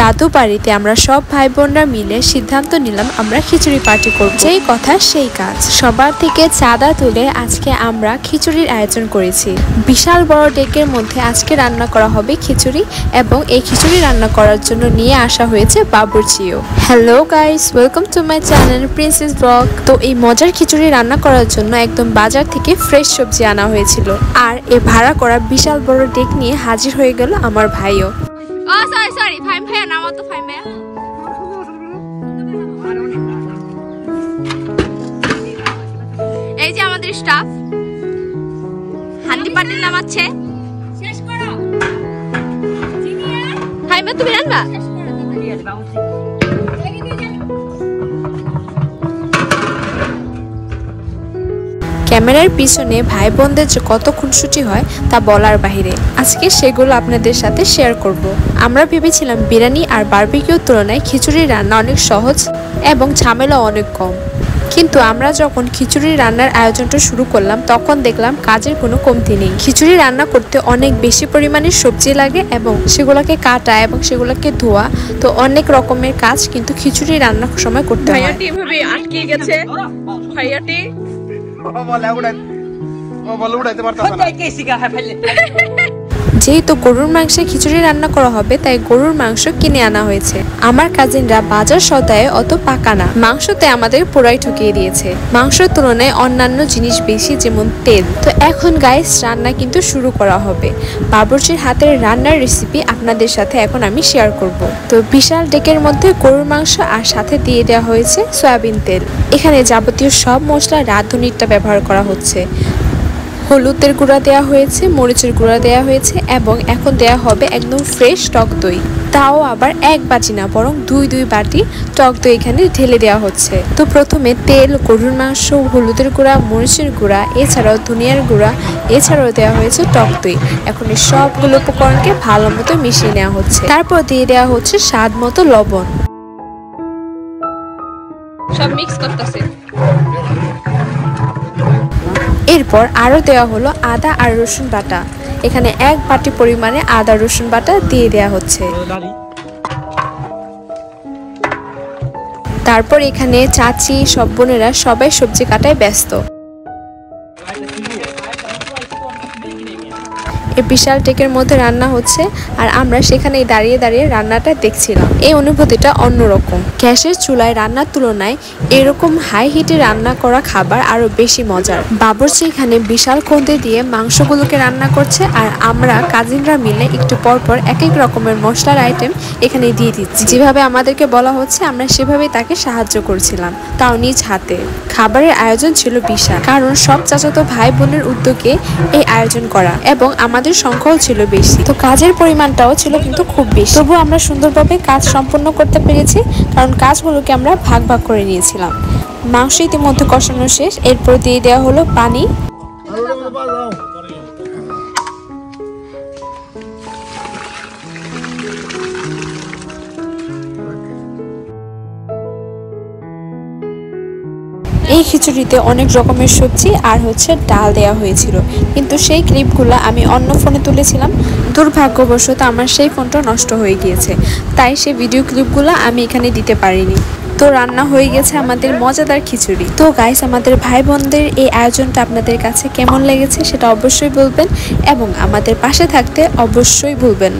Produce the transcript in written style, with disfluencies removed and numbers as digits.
দাদু বাড়িতে আমরা সব ভাই বোনরা মিলে সিদ্ধান্ত নিলাম আমরা খিচুড়ি পার্টি করব। যেই কথা সেই কাজ, সবার থেকে চাঁদা তুলে আজকে আমরা খিচুড়ির আয়োজন করেছি। বিশাল বড় ডেকের মধ্যে আজকে রান্না করা হবে খিচুড়ি, এবং এই খিচুড়ি রান্না করার জন্য নিয়ে আসা হয়েছে বাবুর্চিও। Hello guys, welcome to my channel princess blog. তো এই মজার খিচুড়ি রান্না করার জন্য একদম বাজার থেকে ফ্রেশ সবজি আনা হয়েছিল, আর এ ভাড়া করা বিশাল বড় ডেক নিয়ে হাজির হয়ে গেল আমার ভাইও। এই যে আমাদের স্টাফ হান্ডি পাতিল নামাচ্ছে। শেষ করো ফাইমা, তুমি রান্না ক্যামেরার পিছনে ভাই বোনদের যে কত খুনসুটি হয় তা বলার বাহিরে। আজকে সেগুলো আপনাদের সাথে শেয়ার করব। আমরা ভেবেছিলাম বিরিয়ানি আর বারবিকিউর তুলনায় খিচুড়ি রান্না অনেক সহজ এবং ঝামেলা অনেক কম, কিন্তু আমরা যখন খিচুড়ি রান্নার আয়োজনটা শুরু করলাম তখন দেখলাম কাজের কোনো কমতি নেই। খিচুড়ি রান্না করতে অনেক বেশি পরিমাণে সবজি লাগে এবং সেগুলোকে কাটা এবং সেগুলোকে ধোয়া, তো অনেক রকমের কাজ কিন্তু খিচুড়ি রান্নার সময় করতে হয়। ভাইয়াটি এভাবে আটকে গেছে, ভাইয়াটি যেহেতু গরুর মাংসে খিচুড়ি রান্না করা হবে তাই গরুর মাংস কিনে আনা হয়েছে। আমার কাজিনরা বাজার সদায়ে অত পাকা না, মাংসতে আমাদের পুরাই ঠকিয়ে দিয়েছে। মাংসের তুলনায় অন্যান্য জিনিস বেশি, যেমন তেল। তো এখন গাইস রান্না কিন্তু শুরু করা হবে। বাবুর্চির হাতের রান্নার রেসিপি আপনাদের সাথে এখন আমি শেয়ার করব। তো বিশাল ডেকের মধ্যে গরুর মাংস আর সাথে দিয়ে দেওয়া হয়েছে সয়াবিন তেল। এখানে যাবতীয় সব মশলা রাঁধুনিটা ব্যবহার করা হচ্ছে। হলুদের গুঁড়া দেওয়া হয়েছে, মরিচের গুঁড়া দেওয়া হয়েছে, এবং এখন দেওয়া হবে একদম ফ্রেশ টক দই। তাও আবার এক বাটি না, বরং দুই বাটি টক দই এখানে ঢেলে দেওয়া হচ্ছে। তো প্রথমে তেল, গরুর মাংস, হলুদের গুঁড়া, মরিচের গুঁড়া, এছাড়াও ধনিয়ার গুঁড়া, এছাড়াও দেওয়া হয়েছে টক দই। এখন এই সবগুলো উপকরণকে ভালো মতো মিশিয়ে নেওয়া হচ্ছে। তারপর দিয়ে দেওয়া হচ্ছে স্বাদ মতো লবণ। সব মিক্স করতেছে। এরপর আরো দেওয়া হলো আদা আর রসুন বাটা। এখানে এক বাটি পরিমাণে আদা রসুন বাটা দিয়ে দেওয়া হচ্ছে। তারপর এখানে চাচি, সব বোনেরা সবাই সবজি কাটায় ব্যস্ত। এই বিশাল ডেকের মধ্যে রান্না হচ্ছে আর আমরা সেখানেই দাঁড়িয়ে দাঁড়িয়ে রান্নাটা দেখছিলাম। এই অনুভূতিটা অন্যরকম। গ্যাসের চুলায় রান্নার তুলনায় এরকম হাই হিটে রান্না করা খাবার আরো বেশি মজার। বাবুর্চি এখানে বিশাল খন্তি দিয়ে মাংসগুলোকে রান্না করছে, আর আমরা কাজিনরা মিলে একটু পরপর এক এক রকমের মশলার আইটেম এখানে দিয়ে দিচ্ছি। যেভাবে আমাদেরকে বলা হচ্ছে আমরা সেভাবেই তাকে সাহায্য করছিলাম, তাও নিজ হাতে। খাবারের আয়োজন ছিল বিশাল, কারণ সব চাচাতো ভাই বোনের উদ্যোগে এই আয়োজন করা, এবং আমাদের সংখ্যাও ছিল বেশি। তো কাজের পরিমাণটাও ছিল কিন্তু খুব বেশি, তবু আমরা সুন্দরভাবে কাজ সম্পন্ন করতে পেরেছি, কারণ কাজগুলোকে আমরা ভাগ ভাগ করে নিয়েছিলাম। মাংস ইতিমধ্যে কষানো শেষ, এরপর দিয়ে দেওয়া হলো পানি। এই খিচুড়িতে অনেক রকমের সবজি আর ডাল দেওয়া হয়েছিল, কিন্তু সেই ক্লিপগুলো আমি অন্য ফোনে তুলেছিলাম। দুর্ভাগ্যবশত আমার সেই ফোনটা নষ্ট হয়ে গিয়েছে, তাই সেই ভিডিও ক্লিপগুলো আমি এখানে দিতে পারিনি। তো রান্না হয়ে গেছে আমাদের মজাদার খিচুড়ি। তো গাইস, আমাদের ভাই বোনদের এই আয়োজনটা আপনাদের কাছে কেমন লেগেছে সেটা অবশ্যই বলবেন, এবং আমাদের পাশে থাকতে অবশ্যই ভুলবেন না।